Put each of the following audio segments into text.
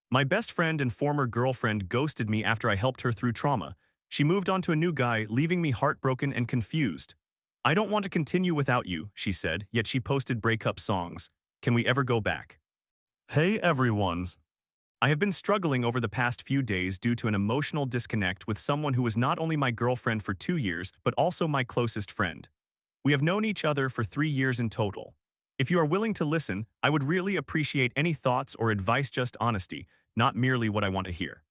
My best friend and former girlfriend ghosted me after I helped her through trauma. She moved on to a new guy, leaving me heartbroken and confused. I don't want to continue without you, she said, yet she posted breakup songs. Can we ever go back? Hey everyone's. I have been struggling over the past few days due to an emotional disconnect with someone who was not only my girlfriend for 2 years, but also my closest friend. We have known each other for 3 years in total. If you are willing to listen, I would really appreciate any thoughts or advice, just honesty, not merely what I want to hear.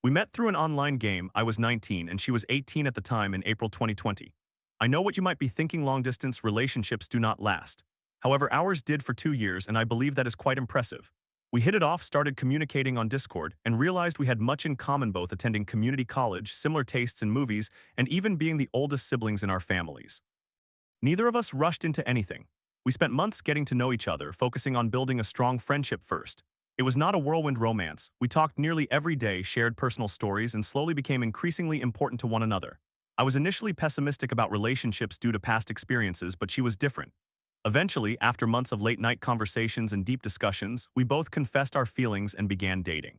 We met through an online game. I was 19 and she was 18 at the time in April 2020. I know what you might be thinking: long-distance relationships do not last. However, ours did for 2 years, and I believe that is quite impressive. We hit it off, started communicating on Discord, and realized we had much in common, both attending community college, similar tastes in movies, and even being the oldest siblings in our families. Neither of us rushed into anything. We spent months getting to know each other, focusing on building a strong friendship first. It was not a whirlwind romance. We talked nearly every day, shared personal stories, and slowly became increasingly important to one another. I was initially pessimistic about relationships due to past experiences, but she was different. Eventually, after months of late-night conversations and deep discussions, we both confessed our feelings and began dating.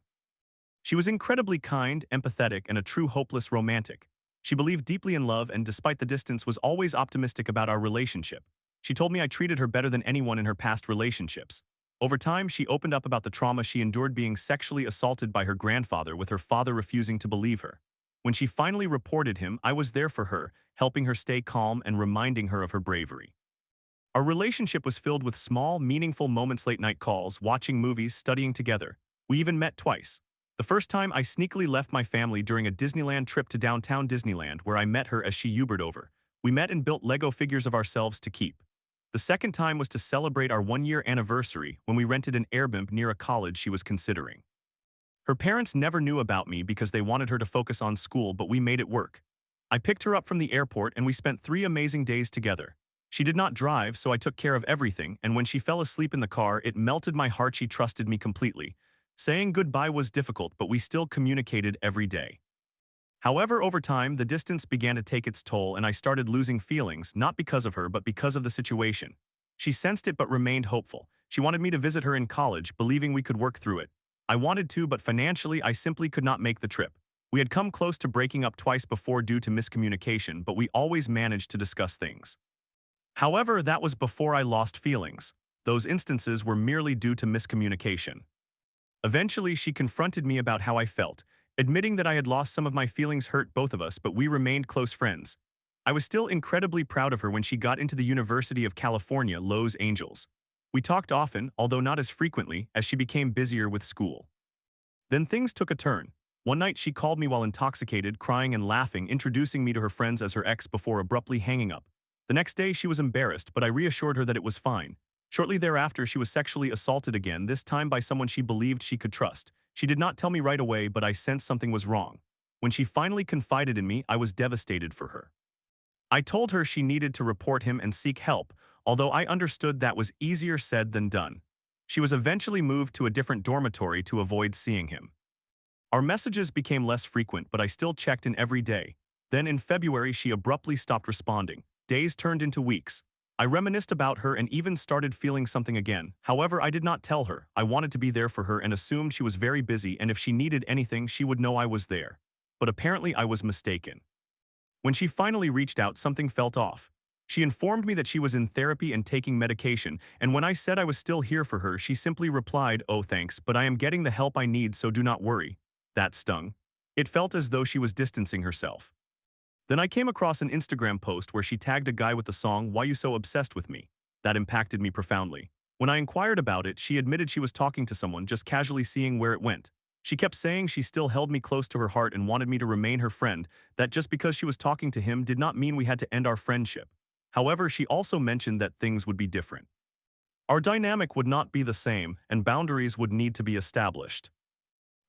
She was incredibly kind, empathetic, and a true hopeless romantic. She believed deeply in love and, despite the distance, was always optimistic about our relationship. She told me I treated her better than anyone in her past relationships. Over time, she opened up about the trauma she endured being sexually assaulted by her grandfather, with her father refusing to believe her. When she finally reported him, I was there for her, helping her stay calm and reminding her of her bravery. Our relationship was filled with small, meaningful moments: late-night calls, watching movies, studying together. We even met twice. The first time, I sneakily left my family during a Disneyland trip to downtown Disneyland, where I met her as she Ubered over. We met and built Lego figures of ourselves to keep. The second time was to celebrate our one-year anniversary, when we rented an Airbnb near a college she was considering. Her parents never knew about me because they wanted her to focus on school, but we made it work. I picked her up from the airport and we spent 3 amazing days together. She did not drive, so I took care of everything, and when she fell asleep in the car, it melted my heart. She trusted me completely. Saying goodbye was difficult, but we still communicated every day. However, over time, the distance began to take its toll, and I started losing feelings, not because of her, but because of the situation. She sensed it but remained hopeful. She wanted me to visit her in college, believing we could work through it. I wanted to, but financially, I simply could not make the trip. We had come close to breaking up twice before due to miscommunication, but we always managed to discuss things. However, that was before I lost feelings. Those instances were merely due to miscommunication. Eventually, she confronted me about how I felt, admitting that I had lost some of my feelings. Hurt both of us, but we remained close friends. I was still incredibly proud of her when she got into the University of California, Los Angeles. We talked often, although not as frequently, as she became busier with school. Then things took a turn. One night she called me while intoxicated, crying and laughing, introducing me to her friends as her ex before abruptly hanging up. The next day she was embarrassed, but I reassured her that it was fine. Shortly thereafter, she was sexually assaulted again, this time by someone she believed she could trust. She did not tell me right away, but I sensed something was wrong. When she finally confided in me, I was devastated for her. I told her she needed to report him and seek help, although I understood that was easier said than done. She was eventually moved to a different dormitory to avoid seeing him. Our messages became less frequent, but I still checked in every day. Then in February, she abruptly stopped responding. Days turned into weeks. I reminisced about her and even started feeling something again. However, I did not tell her. I wanted to be there for her and assumed she was very busy, and if she needed anything, she would know I was there. But apparently I was mistaken. When she finally reached out, something felt off. She informed me that she was in therapy and taking medication, and when I said I was still here for her, she simply replied, "Oh, thanks, but I am getting the help I need, so do not worry." That stung. It felt as though she was distancing herself. Then I came across an Instagram post where she tagged a guy with the song "Why You So Obsessed With Me." That impacted me profoundly. When I inquired about it, she admitted she was talking to someone, just casually seeing where it went. She kept saying she still held me close to her heart and wanted me to remain her friend, that just because she was talking to him did not mean we had to end our friendship. However, she also mentioned that things would be different. Our dynamic would not be the same, and boundaries would need to be established.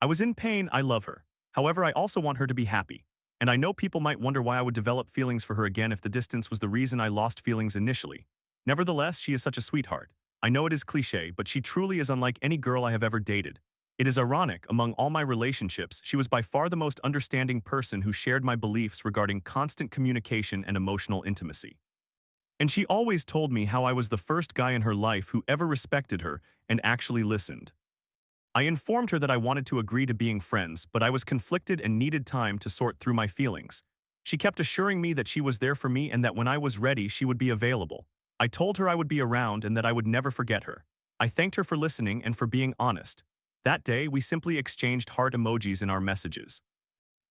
I was in pain. I love her. However, I also want her to be happy. And I know people might wonder why I would develop feelings for her again if the distance was the reason I lost feelings initially. Nevertheless, she is such a sweetheart. I know it is cliché, but she truly is unlike any girl I have ever dated. It is ironic, among all my relationships, she was by far the most understanding person who shared my beliefs regarding constant communication and emotional intimacy. And she always told me how I was the first guy in her life who ever respected her and actually listened. I informed her that I wanted to agree to being friends, but I was conflicted and needed time to sort through my feelings. She kept assuring me that she was there for me and that when I was ready, she would be available. I told her I would be around and that I would never forget her. I thanked her for listening and for being honest. That day, we simply exchanged heart emojis in our messages.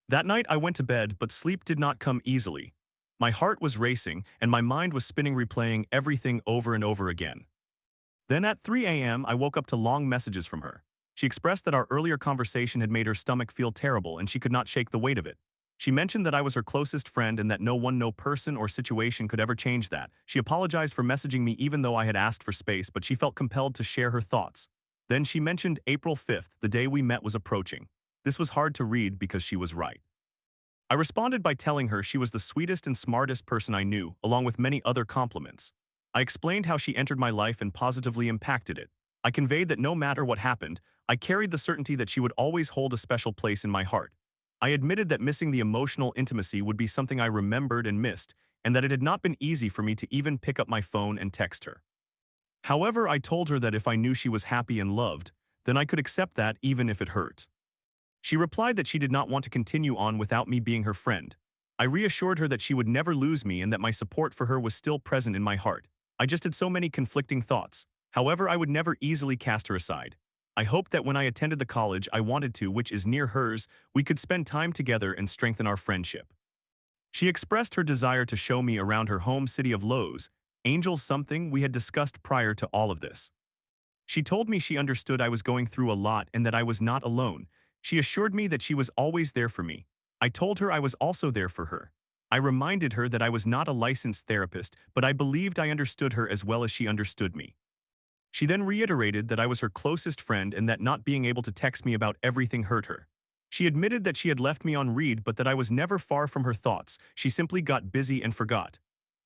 That night, I went to bed, but sleep did not come easily. My heart was racing, and my mind was spinning, replaying everything over and over again. Then at 3 a.m., I woke up to long messages from her. She expressed that our earlier conversation had made her stomach feel terrible and she could not shake the weight of it. She mentioned that I was her closest friend and that no person or situation could ever change that. She apologized for messaging me even though I had asked for space, but she felt compelled to share her thoughts. Then she mentioned April 5th, the day we met, was approaching. This was hard to read because she was right. I responded by telling her she was the sweetest and smartest person I knew, along with many other compliments. I explained how she entered my life and positively impacted it. I conveyed that no matter what happened, I carried the certainty that she would always hold a special place in my heart. I admitted that missing the emotional intimacy would be something I remembered and missed, and that it had not been easy for me to even pick up my phone and text her. However, I told her that if I knew she was happy and loved, then I could accept that even if it hurt. She replied that she did not want to continue on without me being her friend. I reassured her that she would never lose me and that my support for her was still present in my heart. I just had so many conflicting thoughts. However, I would never easily cast her aside. I hoped that when I attended the college I wanted to, which is near hers, we could spend time together and strengthen our friendship. She expressed her desire to show me around her home city of Lowe's, Angels, something we had discussed prior to all of this. She told me she understood I was going through a lot and that I was not alone. She assured me that she was always there for me. I told her I was also there for her. I reminded her that I was not a licensed therapist, but I believed I understood her as well as she understood me. She then reiterated that I was her closest friend and that not being able to text me about everything hurt her. She admitted that she had left me on read but that I was never far from her thoughts. She simply got busy and forgot.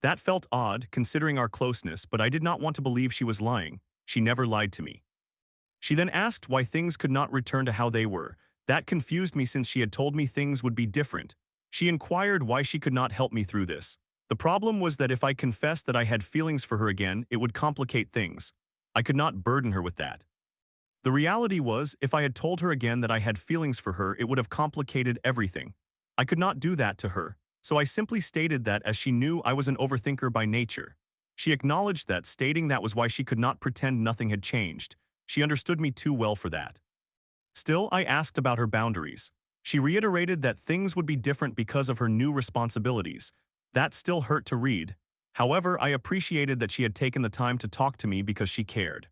That felt odd, considering our closeness, but I did not want to believe she was lying. She never lied to me. She then asked why things could not return to how they were. That confused me since she had told me things would be different. She inquired why she could not help me through this. The problem was that if I confessed that I had feelings for her again, it would complicate things. I could not burden her with that. The reality was, if I had told her again that I had feelings for her, it would have complicated everything. I could not do that to her, so I simply stated that as she knew I was an overthinker by nature. She acknowledged that, stating that was why she could not pretend nothing had changed. She understood me too well for that. Still, I asked about her boundaries. She reiterated that things would be different because of her new responsibilities. That still hurt to read. However, I appreciated that she had taken the time to talk to me because she cared.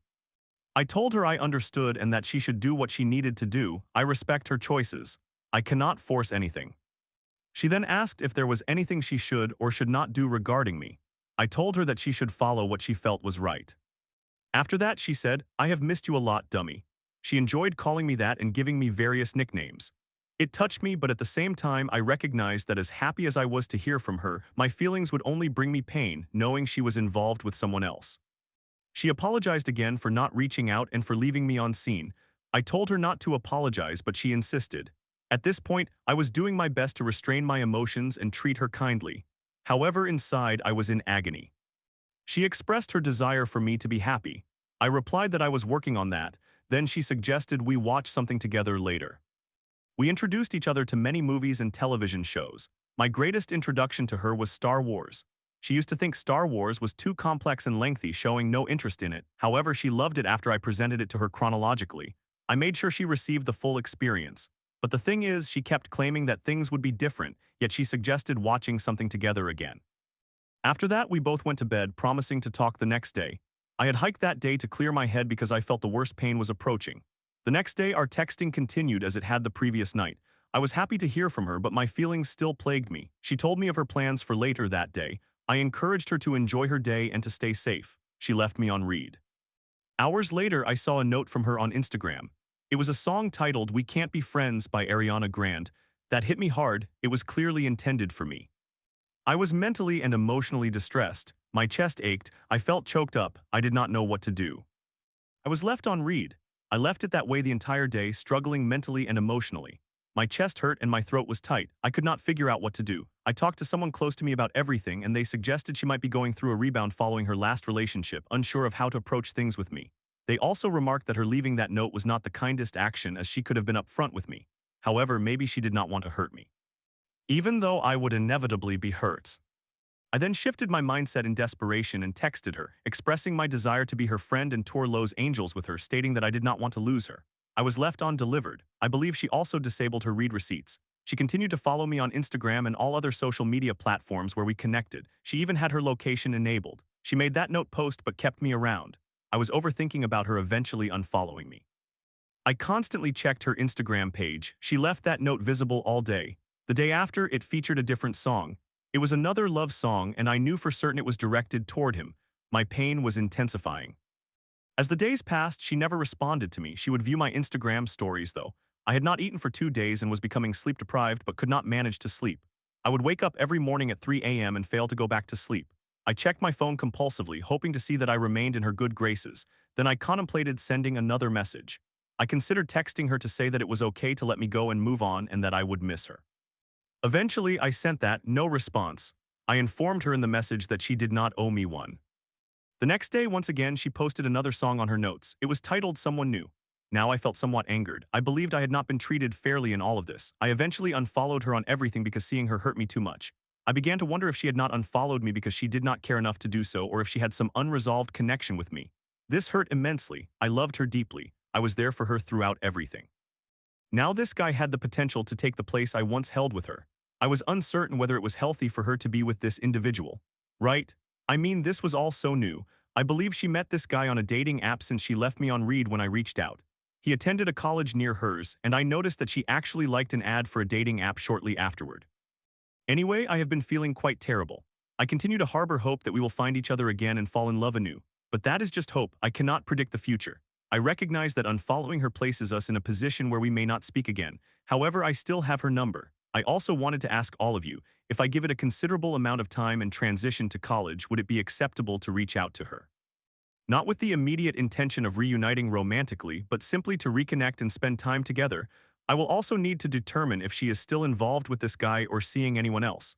I told her I understood and that she should do what she needed to do. I respect her choices. I cannot force anything. She then asked if there was anything she should or should not do regarding me. I told her that she should follow what she felt was right. After that, she said, "I have missed you a lot, dummy." She enjoyed calling me that and giving me various nicknames. It touched me, but at the same time, I recognized that as happy as I was to hear from her, my feelings would only bring me pain, knowing she was involved with someone else. She apologized again for not reaching out and for leaving me on scene. I told her not to apologize, but she insisted. At this point, I was doing my best to restrain my emotions and treat her kindly. However, inside, I was in agony. She expressed her desire for me to be happy. I replied that I was working on that. Then she suggested we watch something together later. We introduced each other to many movies and television shows. My greatest introduction to her was Star Wars. She used to think Star Wars was too complex and lengthy, showing no interest in it. However, she loved it after I presented it to her chronologically. I made sure she received the full experience. But the thing is, she kept claiming that things would be different, yet she suggested watching something together again. After that, we both went to bed, promising to talk the next day. I had hiked that day to clear my head because I felt the worst pain was approaching. The next day, our texting continued as it had the previous night. I was happy to hear from her, but my feelings still plagued me. She told me of her plans for later that day. I encouraged her to enjoy her day and to stay safe. She left me on read. Hours later, I saw a note from her on Instagram. It was a song titled "We Can't Be Friends" by Ariana Grande. That hit me hard. It was clearly intended for me. I was mentally and emotionally distressed. My chest ached. I felt choked up. I did not know what to do. I was left on read. I left it that way the entire day, struggling mentally and emotionally. My chest hurt and my throat was tight. I could not figure out what to do. I talked to someone close to me about everything, and they suggested she might be going through a rebound following her last relationship, unsure of how to approach things with me. They also remarked that her leaving that note was not the kindest action as she could have been upfront with me. However, maybe she did not want to hurt me. Even though I would inevitably be hurt. I then shifted my mindset in desperation and texted her, expressing my desire to be her friend and tour Los Angeles with her, stating that I did not want to lose her. I was left undelivered. I believe she also disabled her read receipts. She continued to follow me on Instagram and all other social media platforms where we connected. She even had her location enabled. She made that note post but kept me around. I was overthinking about her eventually unfollowing me. I constantly checked her Instagram page. She left that note visible all day. The day after, it featured a different song. It was another love song, and I knew for certain it was directed toward him. My pain was intensifying. As the days passed, she never responded to me. She would view my Instagram stories, though. I had not eaten for 2 days and was becoming sleep-deprived but could not manage to sleep. I would wake up every morning at 3 a.m. and fail to go back to sleep. I checked my phone compulsively, hoping to see that I remained in her good graces. Then I contemplated sending another message. I considered texting her to say that it was okay to let me go and move on and that I would miss her. Eventually, I sent that, no response. I informed her in the message that she did not owe me one. The next day, once again, she posted another song on her notes. It was titled Someone New. Now I felt somewhat angered. I believed I had not been treated fairly in all of this. I eventually unfollowed her on everything because seeing her hurt me too much. I began to wonder if she had not unfollowed me because she did not care enough to do so or if she had some unresolved connection with me. This hurt immensely. I loved her deeply. I was there for her throughout everything. Now this guy had the potential to take the place I once held with her. I was uncertain whether it was healthy for her to be with this individual. Right? I mean, this was all so new. I believe she met this guy on a dating app since she left me on read when I reached out. He attended a college near hers, and I noticed that she actually liked an ad for a dating app shortly afterward. Anyway, I have been feeling quite terrible. I continue to harbor hope that we will find each other again and fall in love anew. But that is just hope. I cannot predict the future. I recognize that unfollowing her places us in a position where we may not speak again. However, I still have her number. I also wanted to ask all of you, if I give it a considerable amount of time and transition to college, would it be acceptable to reach out to her? Not with the immediate intention of reuniting romantically, but simply to reconnect and spend time together. I will also need to determine if she is still involved with this guy or seeing anyone else.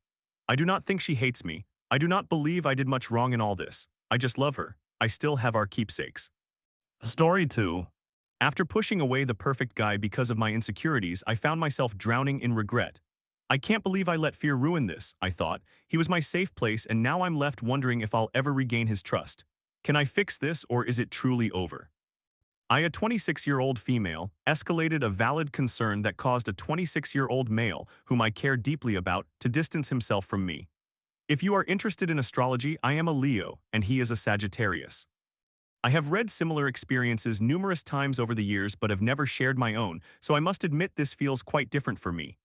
I do not think she hates me. I do not believe I did much wrong in all this. I just love her. I still have our keepsakes. Story 2. After pushing away the perfect guy because of my insecurities, I found myself drowning in regret. I can't believe I let fear ruin this, I thought. He was my safe place and now I'm left wondering if I'll ever regain his trust. Can I fix this or is it truly over? I, a 26-year-old female, escalated a valid concern that caused a 26-year-old male, whom I care deeply about, to distance himself from me. If you are interested in astrology, I am a Leo, and he is a Sagittarius. I have read similar experiences numerous times over the years but have never shared my own, so I must admit this feels quite different for me.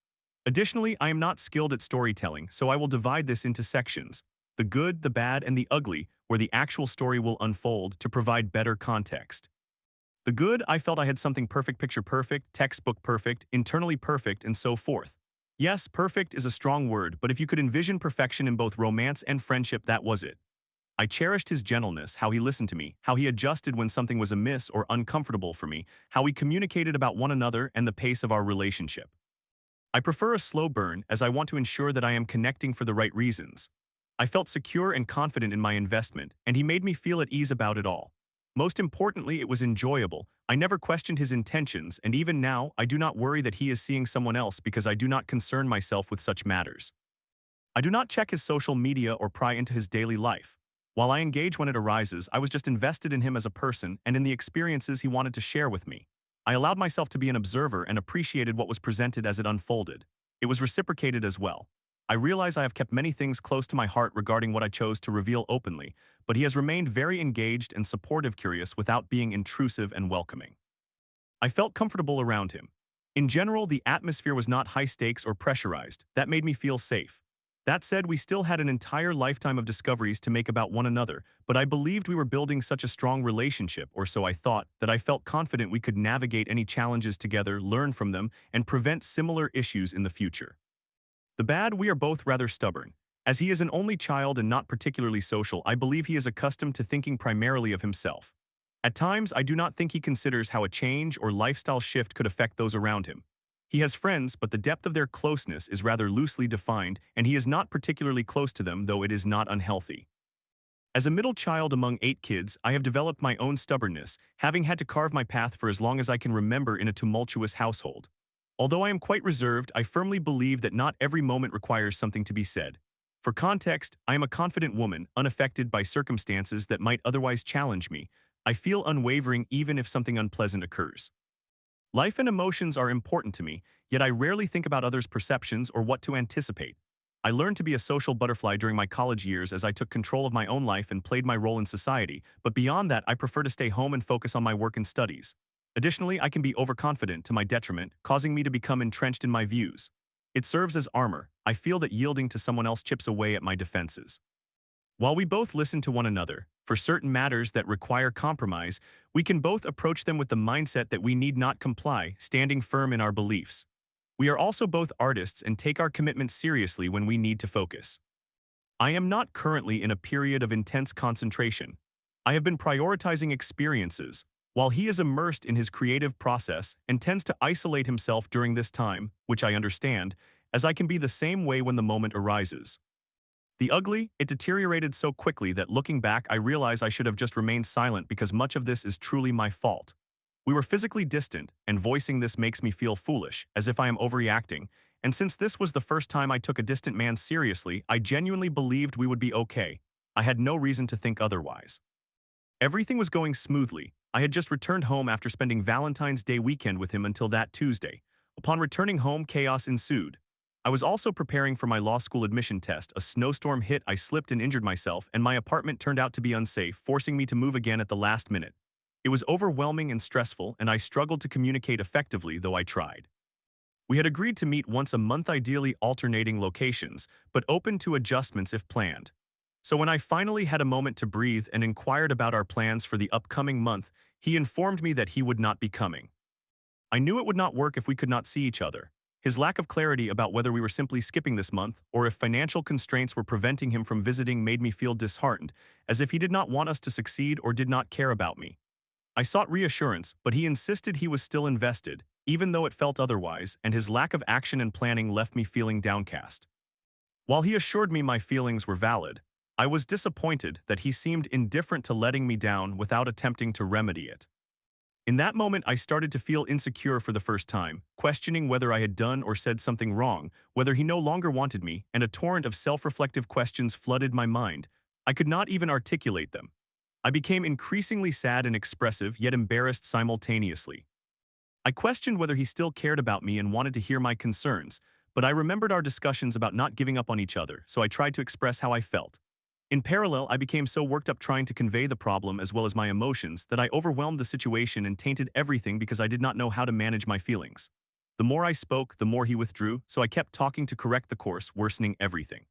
Additionally, I am not skilled at storytelling, so I will divide this into sections: the good, the bad, and the ugly, where the actual story will unfold to provide better context. The good, I felt I had something perfect, picture perfect, textbook perfect, internally perfect, and so forth. Yes, perfect is a strong word, but if you could envision perfection in both romance and friendship, that was it. I cherished his gentleness, how he listened to me, how he adjusted when something was amiss or uncomfortable for me, how we communicated about one another and the pace of our relationship. I prefer a slow burn as I want to ensure that I am connecting for the right reasons. I felt secure and confident in my investment, and he made me feel at ease about it all. Most importantly, it was enjoyable. I never questioned his intentions, and even now, I do not worry that he is seeing someone else because I do not concern myself with such matters. I do not check his social media or pry into his daily life. While I engage when it arises, I was just invested in him as a person and in the experiences he wanted to share with me. I allowed myself to be an observer and appreciated what was presented as it unfolded. It was reciprocated as well. I realize I have kept many things close to my heart regarding what I chose to reveal openly, but he has remained very engaged and supportive, curious without being intrusive and welcoming. I felt comfortable around him. In general, the atmosphere was not high stakes or pressurized. That made me feel safe. That said, we still had an entire lifetime of discoveries to make about one another, but I believed we were building such a strong relationship, or so I thought, that I felt confident we could navigate any challenges together, learn from them, and prevent similar issues in the future. The bad, we are both rather stubborn. As he is an only child and not particularly social, I believe he is accustomed to thinking primarily of himself. At times, I do not think he considers how a change or lifestyle shift could affect those around him. He has friends, but the depth of their closeness is rather loosely defined, and he is not particularly close to them, though it is not unhealthy. As a middle child among 8 kids, I have developed my own stubbornness, having had to carve my path for as long as I can remember in a tumultuous household. Although I am quite reserved, I firmly believe that not every moment requires something to be said. For context, I am a confident woman, unaffected by circumstances that might otherwise challenge me. I feel unwavering even if something unpleasant occurs. Life and emotions are important to me, yet I rarely think about others' perceptions or what to anticipate. I learned to be a social butterfly during my college years as I took control of my own life and played my role in society, but beyond that I prefer to stay home and focus on my work and studies. Additionally, I can be overconfident to my detriment, causing me to become entrenched in my views. It serves as armor. I feel that yielding to someone else chips away at my defenses. While we both listen to one another, for certain matters that require compromise, we can both approach them with the mindset that we need not comply, standing firm in our beliefs. We are also both artists and take our commitment seriously when we need to focus. I am not currently in a period of intense concentration. I have been prioritizing experiences, while he is immersed in his creative process and tends to isolate himself during this time, which I understand, as I can be the same way when the moment arises. The ugly, it deteriorated so quickly that looking back I realize I should have just remained silent because much of this is truly my fault. We were physically distant, and voicing this makes me feel foolish, as if I am overreacting, and since this was the first time I took a distant man seriously, I genuinely believed we would be okay. I had no reason to think otherwise. Everything was going smoothly. I had just returned home after spending Valentine's Day weekend with him until that Tuesday. Upon returning home, chaos ensued. I was also preparing for my law school admission test. A snowstorm hit, I slipped and injured myself, and my apartment turned out to be unsafe, forcing me to move again at the last minute. It was overwhelming and stressful, and I struggled to communicate effectively, though I tried. We had agreed to meet once a month, ideally alternating locations, but open to adjustments if planned. So when I finally had a moment to breathe and inquired about our plans for the upcoming month, he informed me that he would not be coming. I knew it would not work if we could not see each other. His lack of clarity about whether we were simply skipping this month or if financial constraints were preventing him from visiting made me feel disheartened, as if he did not want us to succeed or did not care about me. I sought reassurance, but he insisted he was still invested, even though it felt otherwise, and his lack of action and planning left me feeling downcast. While he assured me my feelings were valid, I was disappointed that he seemed indifferent to letting me down without attempting to remedy it. In that moment, I started to feel insecure for the first time, questioning whether I had done or said something wrong, whether he no longer wanted me, and a torrent of self-reflective questions flooded my mind. I could not even articulate them. I became increasingly sad and expressive, yet embarrassed simultaneously. I questioned whether he still cared about me and wanted to hear my concerns, but I remembered our discussions about not giving up on each other, so I tried to express how I felt. In parallel, I became so worked up trying to convey the problem as well as my emotions that I overwhelmed the situation and tainted everything because I did not know how to manage my feelings. The more I spoke, the more he withdrew, so I kept talking to correct the course, worsening everything.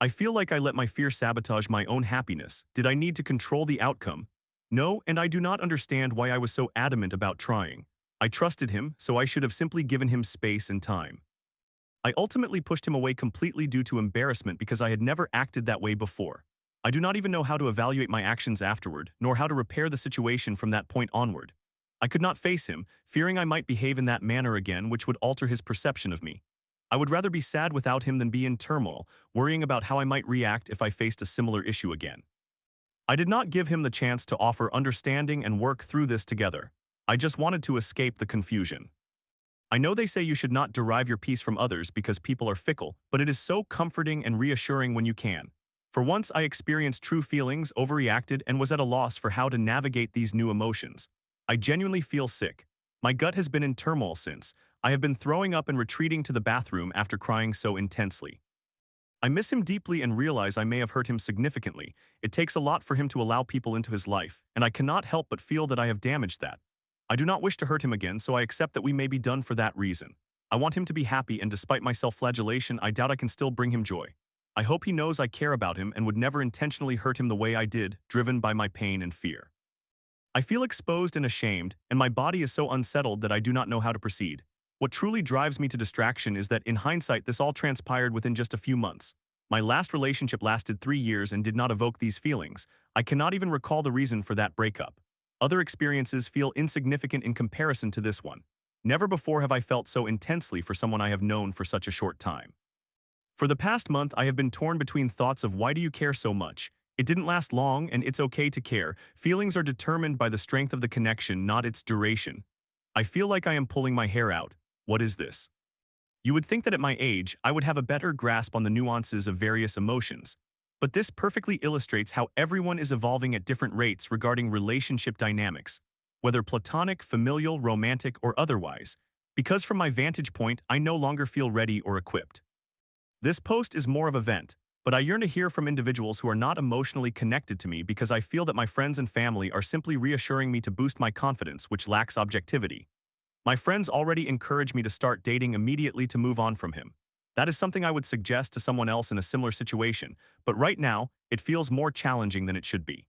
I feel like I let my fear sabotage my own happiness. Did I need to control the outcome? No, and I do not understand why I was so adamant about trying. I trusted him, so I should have simply given him space and time. I ultimately pushed him away completely due to embarrassment because I had never acted that way before. I do not even know how to evaluate my actions afterward, nor how to repair the situation from that point onward. I could not face him, fearing I might behave in that manner again, which would alter his perception of me. I would rather be sad without him than be in turmoil, worrying about how I might react if I faced a similar issue again. I did not give him the chance to offer understanding and work through this together. I just wanted to escape the confusion. I know they say you should not derive your peace from others because people are fickle, but it is so comforting and reassuring when you can. For once, I experienced true feelings, overreacted, and was at a loss for how to navigate these new emotions. I genuinely feel sick. My gut has been in turmoil since. I have been throwing up and retreating to the bathroom after crying so intensely. I miss him deeply and realize I may have hurt him significantly. It takes a lot for him to allow people into his life, and I cannot help but feel that I have damaged that. I do not wish to hurt him again, so I accept that we may be done for that reason. I want him to be happy, and despite my self-flagellation, I doubt I can still bring him joy. I hope he knows I care about him and would never intentionally hurt him the way I did, driven by my pain and fear. I feel exposed and ashamed, and my body is so unsettled that I do not know how to proceed. What truly drives me to distraction is that, in hindsight, this all transpired within just a few months. My last relationship lasted 3 years and did not evoke these feelings. I cannot even recall the reason for that breakup. Other experiences feel insignificant in comparison to this one. Never before have I felt so intensely for someone I have known for such a short time. For the past month, I have been torn between thoughts of why do you care so much? It didn't last long, and it's okay to care. Feelings are determined by the strength of the connection, not its duration. I feel like I am pulling my hair out. What is this? You would think that at my age, I would have a better grasp on the nuances of various emotions. But this perfectly illustrates how everyone is evolving at different rates regarding relationship dynamics, whether platonic, familial, romantic, or otherwise, because from my vantage point, I no longer feel ready or equipped. This post is more of a vent, but I yearn to hear from individuals who are not emotionally connected to me because I feel that my friends and family are simply reassuring me to boost my confidence, which lacks objectivity. My friends already encourage me to start dating immediately to move on from him. That is something I would suggest to someone else in a similar situation, but right now, it feels more challenging than it should be.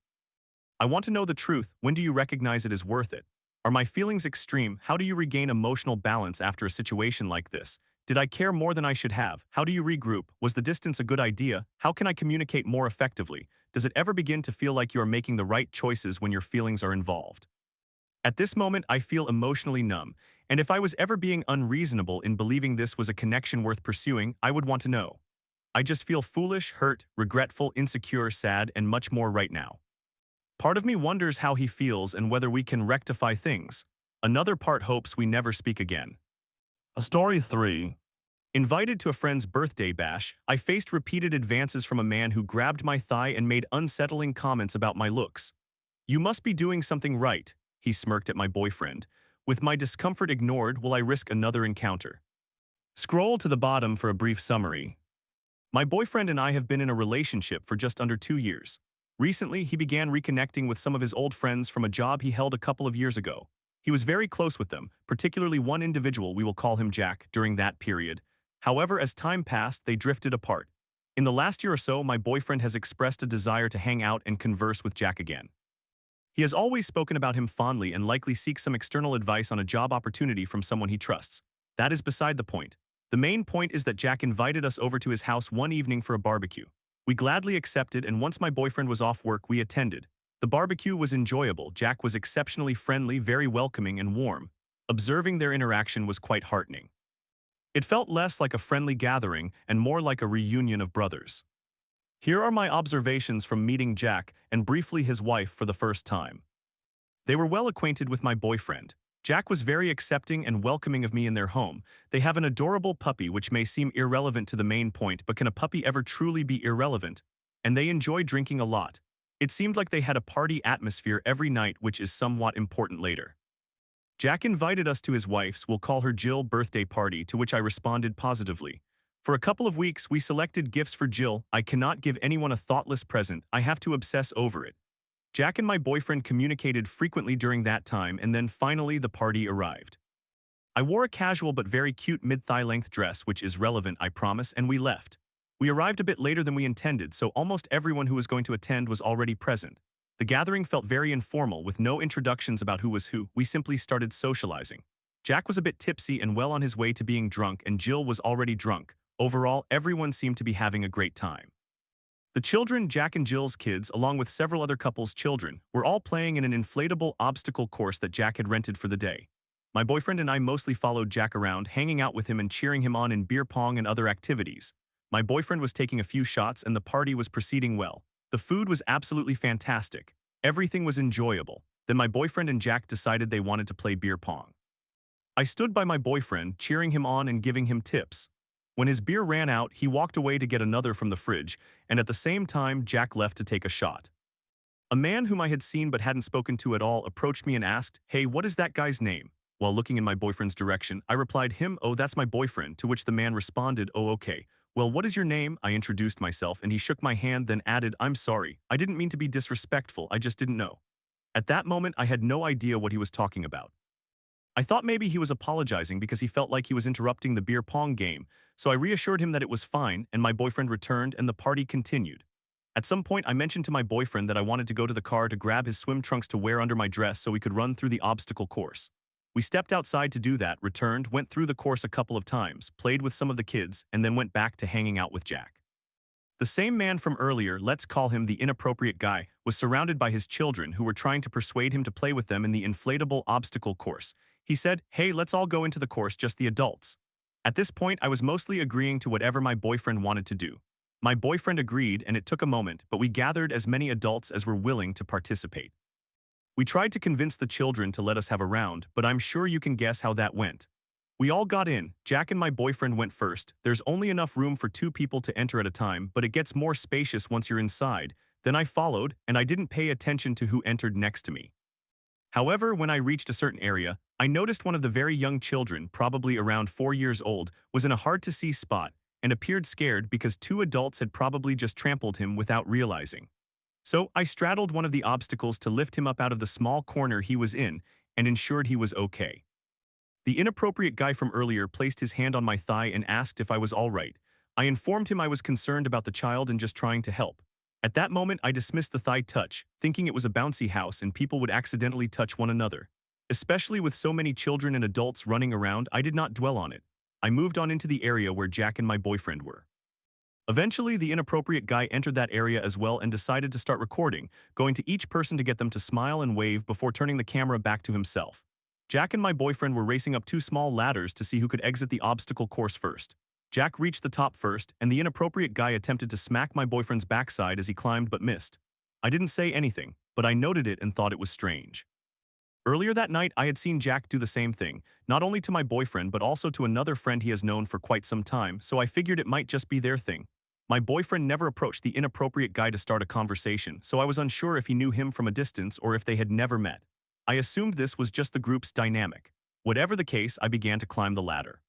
I want to know the truth. When do you recognize it is worth it? Are my feelings extreme? How do you regain emotional balance after a situation like this? Did I care more than I should have? How do you regroup? Was the distance a good idea? How can I communicate more effectively? Does it ever begin to feel like you are making the right choices when your feelings are involved? At this moment, I feel emotionally numb, and if I was ever being unreasonable in believing this was a connection worth pursuing, I would want to know. I just feel foolish, hurt, regretful, insecure, sad, and much more right now. Part of me wonders how he feels and whether we can rectify things. Another part hopes we never speak again. A story 3. Invited to a friend's birthday bash, I faced repeated advances from a man who grabbed my thigh and made unsettling comments about my looks. You must be doing something right, he smirked at my boyfriend. With my discomfort ignored, will I risk another encounter? Scroll to the bottom for a brief summary. My boyfriend and I have been in a relationship for just under 2 years. Recently, he began reconnecting with some of his old friends from a job he held a couple of years ago. He was very close with them, particularly one individual, we will call him Jack, during that period. However, as time passed, they drifted apart. In the last year or so, my boyfriend has expressed a desire to hang out and converse with Jack again. He has always spoken about him fondly and likely seeks some external advice on a job opportunity from someone he trusts. That is beside the point. The main point is that Jack invited us over to his house one evening for a barbecue. We gladly accepted, and once my boyfriend was off work, we attended. The barbecue was enjoyable. Jack was exceptionally friendly, very welcoming and warm. Observing their interaction was quite heartening. It felt less like a friendly gathering and more like a reunion of brothers. Here are my observations from meeting Jack and briefly his wife for the first time. They were well acquainted with my boyfriend. Jack was very accepting and welcoming of me in their home. They have an adorable puppy, which may seem irrelevant to the main point, but can a puppy ever truly be irrelevant? And they enjoy drinking a lot. It seemed like they had a party atmosphere every night, which is somewhat important later. Jack invited us to his wife's, we'll call her Jill, birthday party, to which I responded positively. For a couple of weeks, we selected gifts for Jill. I cannot give anyone a thoughtless present. I have to obsess over it. Jack and my boyfriend communicated frequently during that time, and then finally the party arrived. I wore a casual but very cute mid-thigh length dress, which is relevant, I promise, and we left. We arrived a bit later than we intended, so almost everyone who was going to attend was already present. The gathering felt very informal, with no introductions about who was who. We simply started socializing. Jack was a bit tipsy and well on his way to being drunk, and Jill was already drunk. Overall, everyone seemed to be having a great time. The children, Jack and Jill's kids, along with several other couples' children, were all playing in an inflatable obstacle course that Jack had rented for the day. My boyfriend and I mostly followed Jack around, hanging out with him and cheering him on in beer pong and other activities. My boyfriend was taking a few shots and the party was proceeding well. The food was absolutely fantastic. Everything was enjoyable. Then my boyfriend and Jack decided they wanted to play beer pong. I stood by my boyfriend, cheering him on and giving him tips. When his beer ran out, he walked away to get another from the fridge, and at the same time, Jack left to take a shot. A man whom I had seen but hadn't spoken to at all approached me and asked, "Hey, what is that guy's name?" While looking in my boyfriend's direction, I replied, "Him, oh, that's my boyfriend," to which the man responded, "Oh, okay. Well, what is your name?" I introduced myself, and he shook my hand, then added, "I'm sorry. I didn't mean to be disrespectful, I just didn't know." At that moment, I had no idea what he was talking about. I thought maybe he was apologizing because he felt like he was interrupting the beer pong game, so I reassured him that it was fine, and my boyfriend returned and the party continued. At some point, I mentioned to my boyfriend that I wanted to go to the car to grab his swim trunks to wear under my dress so we could run through the obstacle course. We stepped outside to do that, returned, went through the course a couple of times, played with some of the kids, and then went back to hanging out with Jack. The same man from earlier, let's call him the inappropriate guy, was surrounded by his children who were trying to persuade him to play with them in the inflatable obstacle course. He said, "Hey, let's all go into the course, just the adults." At this point, I was mostly agreeing to whatever my boyfriend wanted to do. My boyfriend agreed, and it took a moment, but we gathered as many adults as were willing to participate. We tried to convince the children to let us have a round, but I'm sure you can guess how that went. We all got in. Jack and my boyfriend went first. There's only enough room for 2 people to enter at a time, but it gets more spacious once you're inside. Then I followed, and I didn't pay attention to who entered next to me. However, when I reached a certain area, I noticed one of the very young children, probably around 4 years old, was in a hard-to-see spot and appeared scared because 2 adults had probably just trampled him without realizing. So I straddled one of the obstacles to lift him up out of the small corner he was in and ensured he was okay. The inappropriate guy from earlier placed his hand on my thigh and asked if I was all right. I informed him I was concerned about the child and just trying to help. At that moment, I dismissed the thigh touch, thinking it was a bouncy house and people would accidentally touch one another. Especially with so many children and adults running around, I did not dwell on it. I moved on into the area where Jack and my boyfriend were. Eventually, the inappropriate guy entered that area as well and decided to start recording, going to each person to get them to smile and wave before turning the camera back to himself. Jack and my boyfriend were racing up 2 small ladders to see who could exit the obstacle course first. Jack reached the top first, and the inappropriate guy attempted to smack my boyfriend's backside as he climbed but missed. I didn't say anything, but I noted it and thought it was strange. Earlier that night, I had seen Jack do the same thing, not only to my boyfriend but also to another friend he has known for quite some time, so I figured it might just be their thing. My boyfriend never approached the inappropriate guy to start a conversation, so I was unsure if he knew him from a distance or if they had never met. I assumed this was just the group's dynamic. Whatever the case, I began to climb the ladder.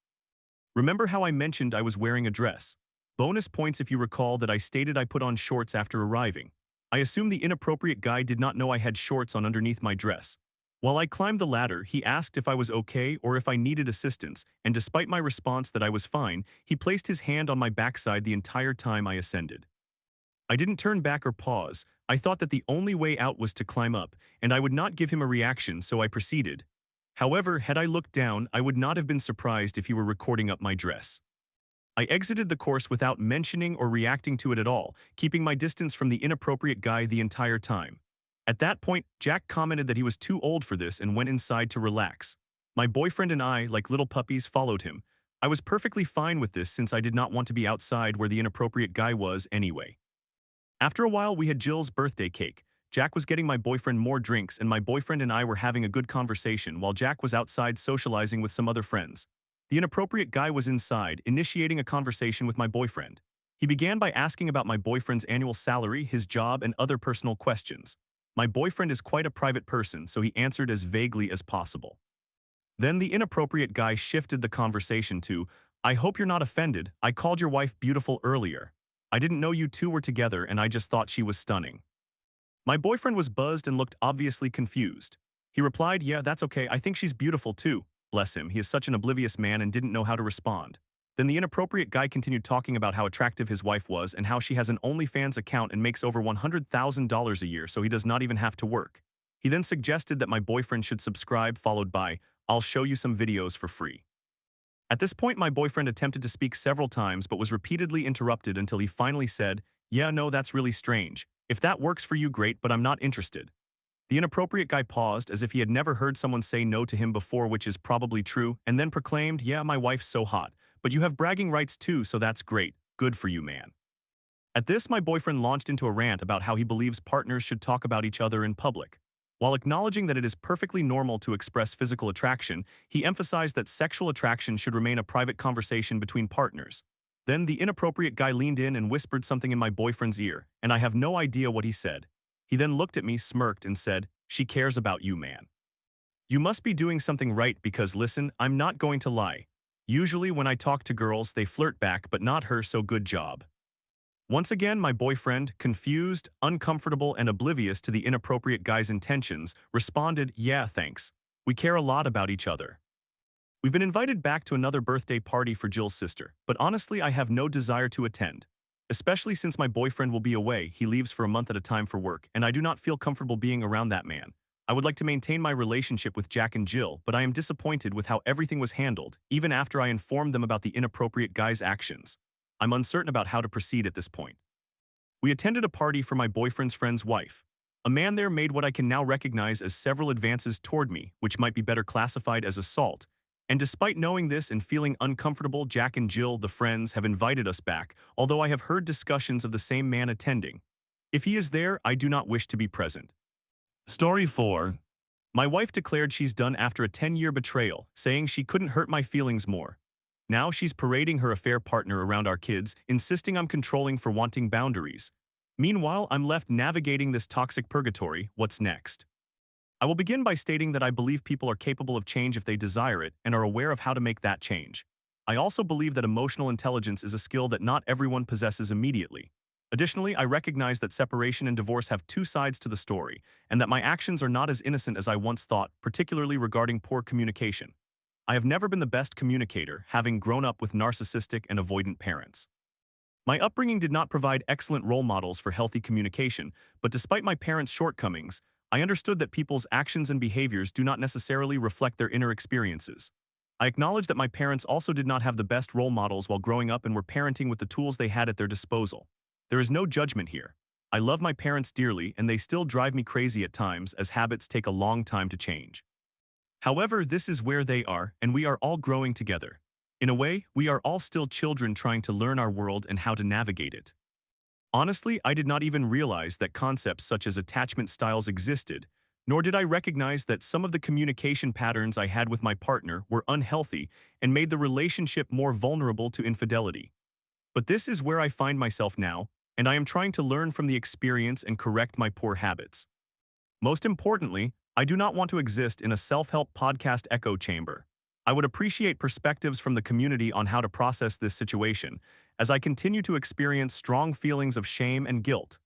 Remember how I mentioned I was wearing a dress? Bonus points if you recall that I stated I put on shorts after arriving. I assume the inappropriate guy did not know I had shorts on underneath my dress. While I climbed the ladder, he asked if I was okay or if I needed assistance, and despite my response that I was fine, he placed his hand on my backside the entire time I ascended. I didn't turn back or pause. I thought that the only way out was to climb up, and I would not give him a reaction, so I proceeded. However, had I looked down, I would not have been surprised if he were recording up my dress. I exited the course without mentioning or reacting to it at all, keeping my distance from the inappropriate guy the entire time. At that point, Jack commented that he was too old for this and went inside to relax. My boyfriend and I, like little puppies, followed him. I was perfectly fine with this since I did not want to be outside where the inappropriate guy was anyway. After a while, we had Jill's birthday cake. Jack was getting my boyfriend more drinks, and my boyfriend and I were having a good conversation while Jack was outside socializing with some other friends. The inappropriate guy was inside, initiating a conversation with my boyfriend. He began by asking about my boyfriend's annual salary, his job, and other personal questions. My boyfriend is quite a private person, so he answered as vaguely as possible. Then the inappropriate guy shifted the conversation to, "I hope you're not offended. I called your wife beautiful earlier. I didn't know you two were together and I just thought she was stunning." My boyfriend was buzzed and looked obviously confused. He replied, "Yeah, that's okay. I think she's beautiful too." Bless him, he is such an oblivious man and didn't know how to respond. Then the inappropriate guy continued talking about how attractive his wife was and how she has an OnlyFans account and makes over $100,000 a year, so he does not even have to work. He then suggested that my boyfriend should subscribe, followed by, "I'll show you some videos for free." At this point, my boyfriend attempted to speak several times but was repeatedly interrupted until he finally said, "Yeah, no, that's really strange. If that works for you, great, but I'm not interested." The inappropriate guy paused as if he had never heard someone say no to him before, which is probably true, and then proclaimed, "Yeah, my wife's so hot. But you have bragging rights too, so that's great. Good for you, man." At this, my boyfriend launched into a rant about how he believes partners should talk about each other in public. While acknowledging that it is perfectly normal to express physical attraction, he emphasized that sexual attraction should remain a private conversation between partners. Then the inappropriate guy leaned in and whispered something in my boyfriend's ear, and I have no idea what he said. He then looked at me, smirked, and said, "She cares about you, man. You must be doing something right because listen, I'm not going to lie. Usually when I talk to girls, they flirt back, but not her, so good job." Once again, my boyfriend, confused, uncomfortable, and oblivious to the inappropriate guy's intentions, responded, "Yeah, thanks. We care a lot about each other." We've been invited back to another birthday party for Jill's sister, but honestly, I have no desire to attend. Especially since my boyfriend will be away, he leaves for a month at a time for work, and I do not feel comfortable being around that man. I would like to maintain my relationship with Jack and Jill, but I am disappointed with how everything was handled, even after I informed them about the inappropriate guy's actions. I'm uncertain about how to proceed at this point. We attended a party for my boyfriend's friend's wife. A man there made what I can now recognize as several advances toward me, which might be better classified as assault, And despite knowing this and feeling uncomfortable, Jack and Jill, the friends, have invited us back, although I have heard discussions of the same man attending. If he is there, I do not wish to be present. Story 4. My wife declared she's done after a 10-year betrayal, saying she couldn't hurt my feelings more. Now she's parading her affair partner around our kids, insisting I'm controlling for wanting boundaries. Meanwhile, I'm left navigating this toxic purgatory. What's next? I will begin by stating that I believe people are capable of change if they desire it and are aware of how to make that change. I also believe that emotional intelligence is a skill that not everyone possesses immediately. Additionally, I recognize that separation and divorce have two sides to the story, and that my actions are not as innocent as I once thought, particularly regarding poor communication. I have never been the best communicator, having grown up with narcissistic and avoidant parents. My upbringing did not provide excellent role models for healthy communication, but despite my parents' shortcomings, I understood that people's actions and behaviors do not necessarily reflect their inner experiences. I acknowledge that my parents also did not have the best role models while growing up and were parenting with the tools they had at their disposal. There is no judgment here. I love my parents dearly, and they still drive me crazy at times as habits take a long time to change. However, this is where they are, and we are all growing together. In a way, we are all still children trying to learn our world and how to navigate it. Honestly, I did not even realize that concepts such as attachment styles existed, nor did I recognize that some of the communication patterns I had with my partner were unhealthy and made the relationship more vulnerable to infidelity. But this is where I find myself now, and I am trying to learn from the experience and correct my poor habits. Most importantly, I do not want to exist in a self-help podcast echo chamber. I would appreciate perspectives from the community on how to process this situation, as I continue to experience strong feelings of shame and guilt.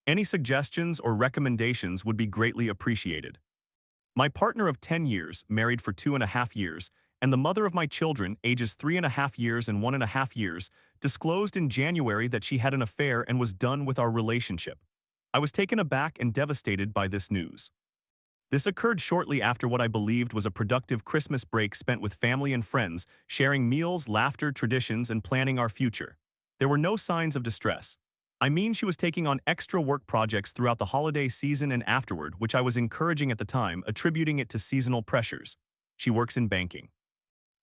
Any suggestions or recommendations would be greatly appreciated. My partner of 10 years, married for 2.5 years, and the mother of my children, ages 3.5 years and 1.5 years, disclosed in January that she had an affair and was done with our relationship. I was taken aback and devastated by this news. This occurred shortly after what I believed was a productive Christmas break spent with family and friends, sharing meals, laughter, traditions, and planning our future. There were no signs of distress. I mean, she was taking on extra work projects throughout the holiday season and afterward, which I was encouraging at the time, attributing it to seasonal pressures. She works in banking.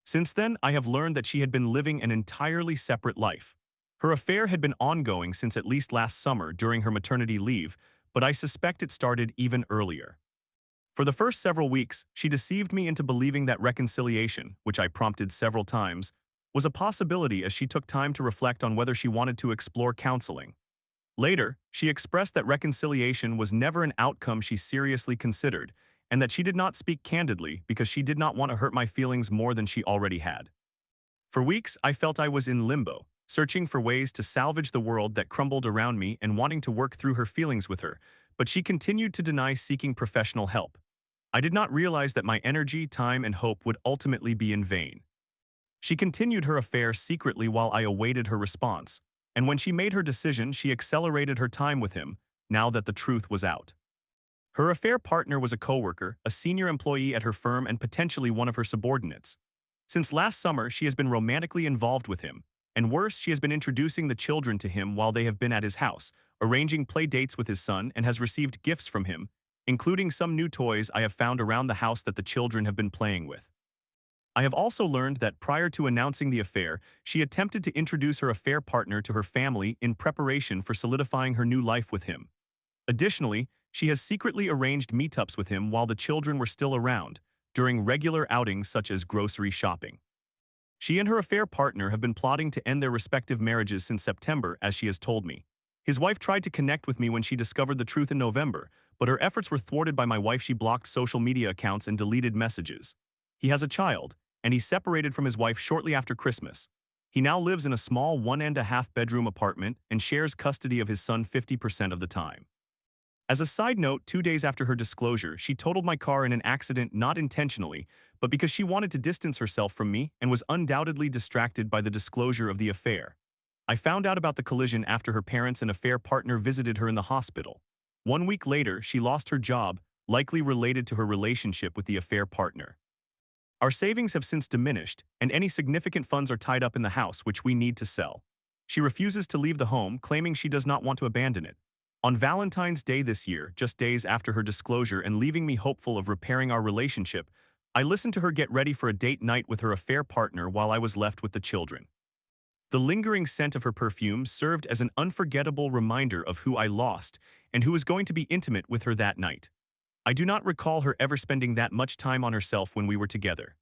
Since then, I have learned that she had been living an entirely separate life. Her affair had been ongoing since at least last summer during her maternity leave, but I suspect it started even earlier. For the first several weeks, she deceived me into believing that reconciliation, which I prompted several times, was a possibility as she took time to reflect on whether she wanted to explore counseling. Later, she expressed that reconciliation was never an outcome she seriously considered, and that she did not speak candidly because she did not want to hurt my feelings more than she already had. For weeks, I felt I was in limbo, searching for ways to salvage the world that crumbled around me and wanting to work through her feelings with her, but she continued to deny seeking professional help. I did not realize that my energy, time, and hope would ultimately be in vain. She continued her affair secretly while I awaited her response, and when she made her decision, she accelerated her time with him, now that the truth was out. Her affair partner was a coworker, a senior employee at her firm, and potentially one of her subordinates. Since last summer, she has been romantically involved with him, and worse, she has been introducing the children to him while they have been at his house, arranging play dates with his son, and has received gifts from him, including some new toys I have found around the house that the children have been playing with. I have also learned that prior to announcing the affair, she attempted to introduce her affair partner to her family in preparation for solidifying her new life with him. Additionally, she has secretly arranged meetups with him while the children were still around, during regular outings such as grocery shopping. She and her affair partner have been plotting to end their respective marriages since September, as she has told me. His wife tried to connect with me when she discovered the truth in November, but her efforts were thwarted by my wife. She blocked social media accounts and deleted messages. He has a child, and he separated from his wife shortly after Christmas. He now lives in a small 1.5-bedroom apartment and shares custody of his son 50% of the time. As a side note, 2 days after her disclosure, she totaled my car in an accident not intentionally, but because she wanted to distance herself from me and was undoubtedly distracted by the disclosure of the affair. I found out about the collision after her parents and affair partner visited her in the hospital. 1 week later, she lost her job, likely related to her relationship with the affair partner. Our savings have since diminished, and any significant funds are tied up in the house, which we need to sell. She refuses to leave the home, claiming she does not want to abandon it. On Valentine's Day this year, just days after her disclosure and leaving me hopeful of repairing our relationship, I listened to her get ready for a date night with her affair partner while I was left with the children. The lingering scent of her perfume served as an unforgettable reminder of who I lost and who was going to be intimate with her that night. I do not recall her ever spending that much time on herself when we were together.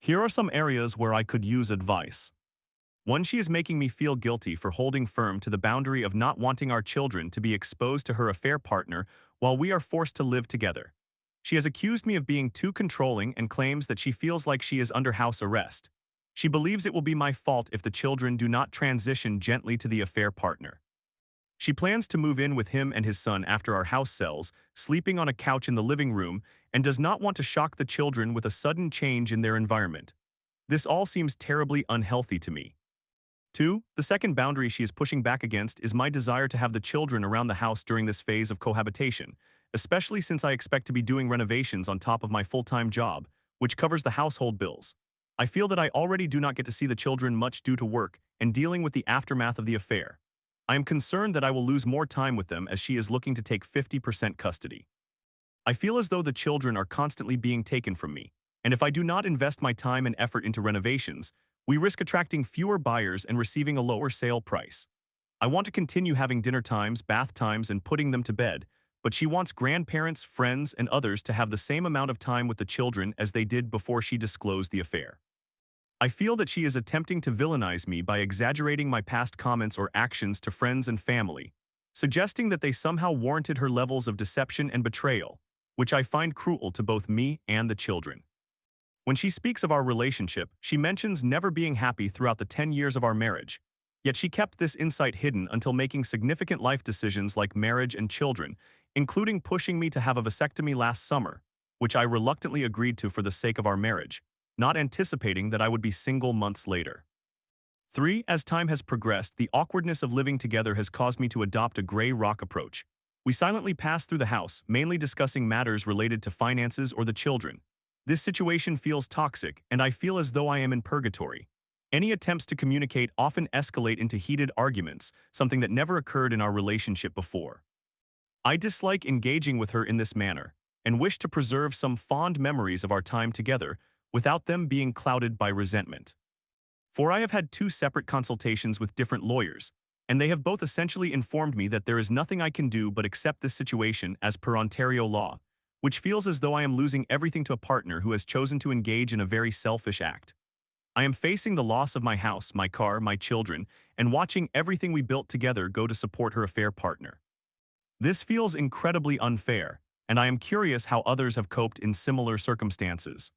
Here are some areas where I could use advice. 1. She is making me feel guilty for holding firm to the boundary of not wanting our children to be exposed to her affair partner while we are forced to live together. She has accused me of being too controlling and claims that she feels like she is under house arrest. She believes it will be my fault if the children do not transition gently to the affair partner. She plans to move in with him and his son after our house sells, sleeping on a couch in the living room, and does not want to shock the children with a sudden change in their environment. This all seems terribly unhealthy to me. 2. The second boundary she is pushing back against is my desire to have the children around the house during this phase of cohabitation, especially since I expect to be doing renovations on top of my full-time job, which covers the household bills. I feel that I already do not get to see the children much due to work and dealing with the aftermath of the affair. I am concerned that I will lose more time with them as she is looking to take 50% custody. I feel as though the children are constantly being taken from me, and if I do not invest my time and effort into renovations, we risk attracting fewer buyers and receiving a lower sale price. I want to continue having dinner times, bath times, and putting them to bed, but she wants grandparents, friends, and others to have the same amount of time with the children as they did before she disclosed the affair. I feel that she is attempting to villainize me by exaggerating my past comments or actions to friends and family, suggesting that they somehow warranted her levels of deception and betrayal, which I find cruel to both me and the children. When she speaks of our relationship, she mentions never being happy throughout the 10 years of our marriage, yet she kept this insight hidden until making significant life decisions like marriage and children, including pushing me to have a vasectomy last summer, which I reluctantly agreed to for the sake of our marriage, not anticipating that I would be single months later. 3. As time has progressed, the awkwardness of living together has caused me to adopt a gray rock approach. We silently pass through the house, mainly discussing matters related to finances or the children. This situation feels toxic, and I feel as though I am in purgatory. Any attempts to communicate often escalate into heated arguments, something that never occurred in our relationship before. I dislike engaging with her in this manner, and wish to preserve some fond memories of our time together without them being clouded by resentment. For I have had 2 separate consultations with different lawyers, and they have both essentially informed me that there is nothing I can do but accept this situation as per Ontario law, which feels as though I am losing everything to a partner who has chosen to engage in a very selfish act. I am facing the loss of my house, my car, my children, and watching everything we built together go to support her affair partner. This feels incredibly unfair, and I am curious how others have coped in similar circumstances.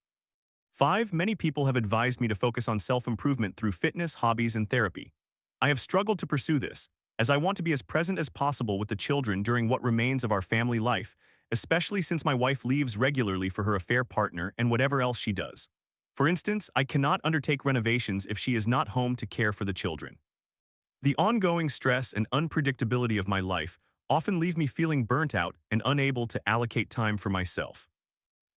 5. Many people have advised me to focus on self-improvement through fitness, hobbies, and therapy. I have struggled to pursue this, as I want to be as present as possible with the children during what remains of our family life, especially since my wife leaves regularly for her affair partner and whatever else she does. For instance, I cannot undertake renovations if she is not home to care for the children. The ongoing stress and unpredictability of my life often leave me feeling burnt out and unable to allocate time for myself.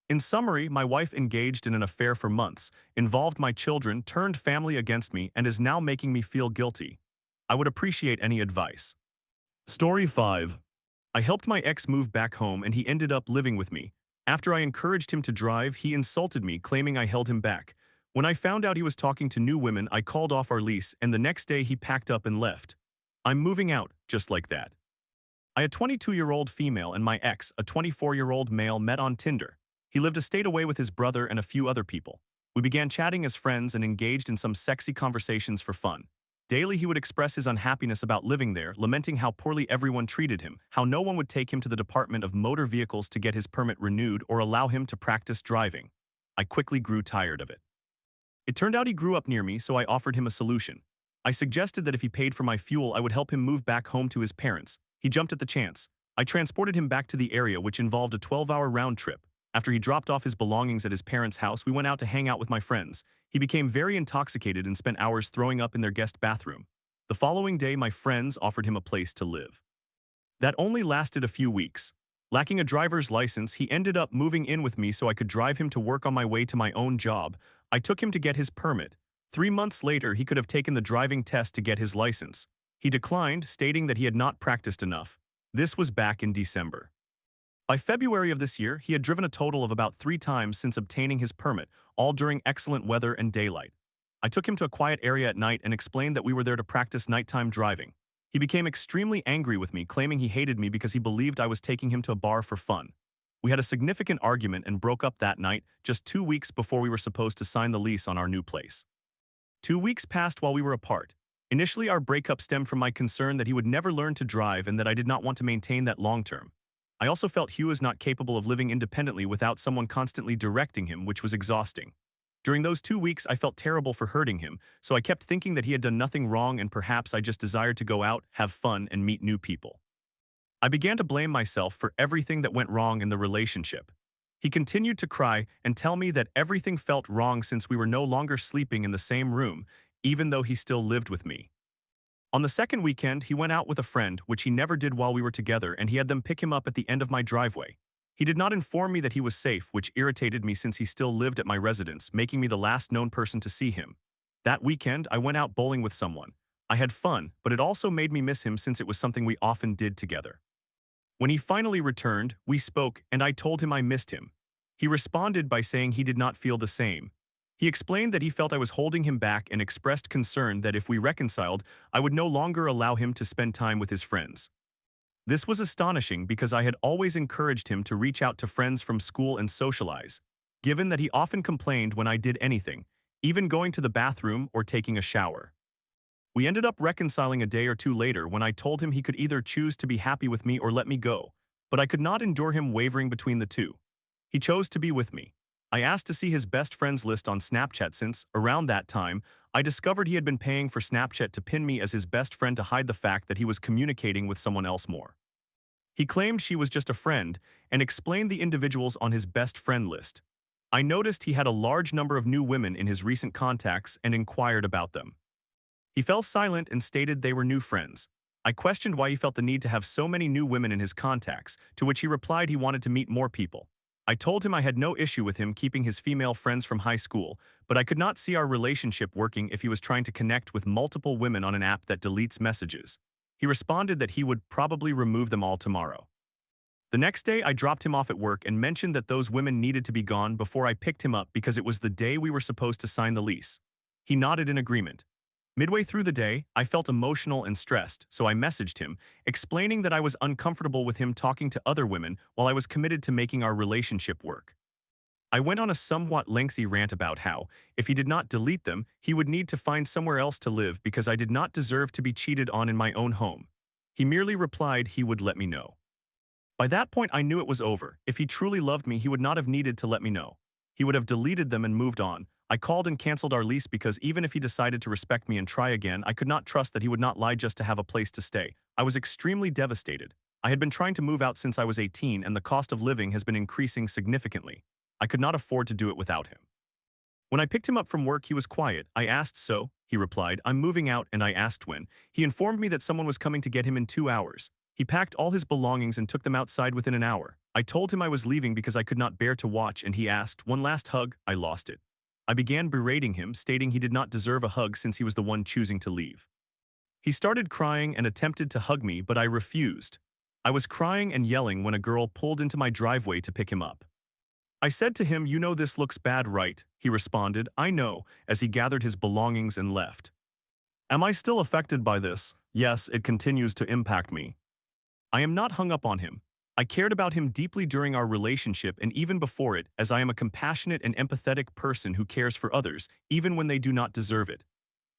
In summary, my wife engaged in an affair for months, involved my children, turned family against me, and is now making me feel guilty. I would appreciate any advice. Story 5. I helped my ex move back home and he ended up living with me. After I encouraged him to drive, he insulted me, claiming I held him back. When I found out he was talking to new women, I called off our lease, and the next day he packed up and left. I'm moving out, just like that. A 22-year-old female and my ex, a 24-year-old male, met on Tinder. He lived a state away with his brother and a few other people. We began chatting as friends and engaged in some sexy conversations for fun. Daily, he would express his unhappiness about living there, lamenting how poorly everyone treated him, how no one would take him to the Department of Motor Vehicles to get his permit renewed or allow him to practice driving. I quickly grew tired of it. It turned out he grew up near me, so I offered him a solution. I suggested that if he paid for my fuel, I would help him move back home to his parents. He jumped at the chance. I transported him back to the area, which involved a 12-hour round trip. After he dropped off his belongings at his parents' house, we went out to hang out with my friends. He became very intoxicated and spent hours throwing up in their guest bathroom. The following day, my friends offered him a place to live. That only lasted a few weeks. Lacking a driver's license, he ended up moving in with me so I could drive him to work on my way to my own job. I took him to get his permit. 3 months later, he could have taken the driving test to get his license. He declined, stating that he had not practiced enough. This was back in December. By February of this year, he had driven a total of about 3 times since obtaining his permit, all during excellent weather and daylight. I took him to a quiet area at night and explained that we were there to practice nighttime driving. He became extremely angry with me, claiming he hated me because he believed I was taking him to a bar for fun. We had a significant argument and broke up that night, just 2 weeks before we were supposed to sign the lease on our new place. 2 weeks passed while we were apart. Initially, our breakup stemmed from my concern that he would never learn to drive and that I did not want to maintain that long term. I also felt Hugh was not capable of living independently without someone constantly directing him, which was exhausting. During those 2 weeks, I felt terrible for hurting him, so I kept thinking that he had done nothing wrong and perhaps I just desired to go out, have fun, and meet new people. I began to blame myself for everything that went wrong in the relationship. He continued to cry and tell me that everything felt wrong since we were no longer sleeping in the same room, even though he still lived with me. On the second weekend, he went out with a friend, which he never did while we were together, and he had them pick him up at the end of my driveway. He did not inform me that he was safe, which irritated me since he still lived at my residence, making me the last known person to see him. That weekend, I went out bowling with someone. I had fun, but it also made me miss him since it was something we often did together. When he finally returned, we spoke, and I told him I missed him. He responded by saying he did not feel the same. He explained that he felt I was holding him back and expressed concern that if we reconciled, I would no longer allow him to spend time with his friends. This was astonishing because I had always encouraged him to reach out to friends from school and socialize, given that he often complained when I did anything, even going to the bathroom or taking a shower. We ended up reconciling a day or two later when I told him he could either choose to be happy with me or let me go, but I could not endure him wavering between the two. He chose to be with me. I asked to see his best friends list on Snapchat since, around that time, I discovered he had been paying for Snapchat to pin me as his best friend to hide the fact that he was communicating with someone else more. He claimed she was just a friend and explained the individuals on his best friend list. I noticed he had a large number of new women in his recent contacts and inquired about them. He fell silent and stated they were new friends. I questioned why he felt the need to have so many new women in his contacts, to which he replied he wanted to meet more people. I told him I had no issue with him keeping his female friends from high school, but I could not see our relationship working if he was trying to connect with multiple women on an app that deletes messages. He responded that he would probably remove them all tomorrow. The next day, I dropped him off at work and mentioned that those women needed to be gone before I picked him up because it was the day we were supposed to sign the lease. He nodded in agreement. Midway through the day, I felt emotional and stressed, so I messaged him, explaining that I was uncomfortable with him talking to other women while I was committed to making our relationship work. I went on a somewhat lengthy rant about how, if he did not delete them, he would need to find somewhere else to live because I did not deserve to be cheated on in my own home. He merely replied he would let me know. By that point, I knew it was over. If he truly loved me, he would not have needed to let me know. He would have deleted them and moved on. I called and canceled our lease because even if he decided to respect me and try again, I could not trust that he would not lie just to have a place to stay. I was extremely devastated. I had been trying to move out since I was 18 and the cost of living has been increasing significantly. I could not afford to do it without him. When I picked him up from work, he was quiet. I asked so. He replied, I'm moving out, and I asked when. He informed me that someone was coming to get him in 2 hours. He packed all his belongings and took them outside within an hour. I told him I was leaving because I could not bear to watch, and he asked, one last hug. I lost it. I began berating him, stating he did not deserve a hug since he was the one choosing to leave. He started crying and attempted to hug me, but I refused. I was crying and yelling when a girl pulled into my driveway to pick him up. I said to him, you know this looks bad, right? He responded, I know, as he gathered his belongings and left. Am I still affected by this? Yes, it continues to impact me. I am not hung up on him. I cared about him deeply during our relationship and even before it, as I am a compassionate and empathetic person who cares for others, even when they do not deserve it.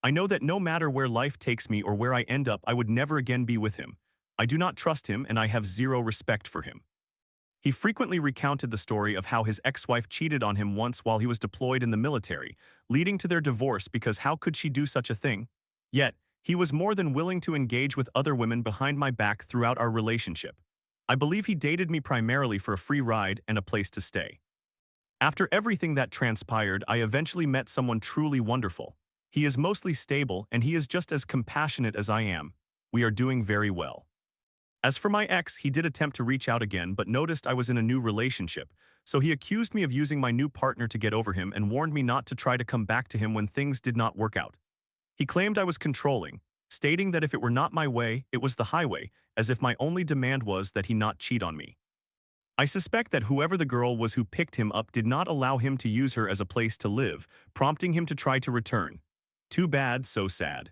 I know that no matter where life takes me or where I end up, I would never again be with him. I do not trust him and I have zero respect for him. He frequently recounted the story of how his ex-wife cheated on him once while he was deployed in the military, leading to their divorce because how could she do such a thing? Yet, he was more than willing to engage with other women behind my back throughout our relationship. I believe he dated me primarily for a free ride and a place to stay. After everything that transpired, I eventually met someone truly wonderful. He is mostly stable and he is just as compassionate as I am. We are doing very well. As for my ex, he did attempt to reach out again but noticed I was in a new relationship, so he accused me of using my new partner to get over him and warned me not to try to come back to him when things did not work out. He claimed I was controlling, stating that if it were not my way, it was the highway, as if my only demand was that he not cheat on me. I suspect that whoever the girl was who picked him up did not allow him to use her as a place to live, prompting him to try to return. Too bad, so sad.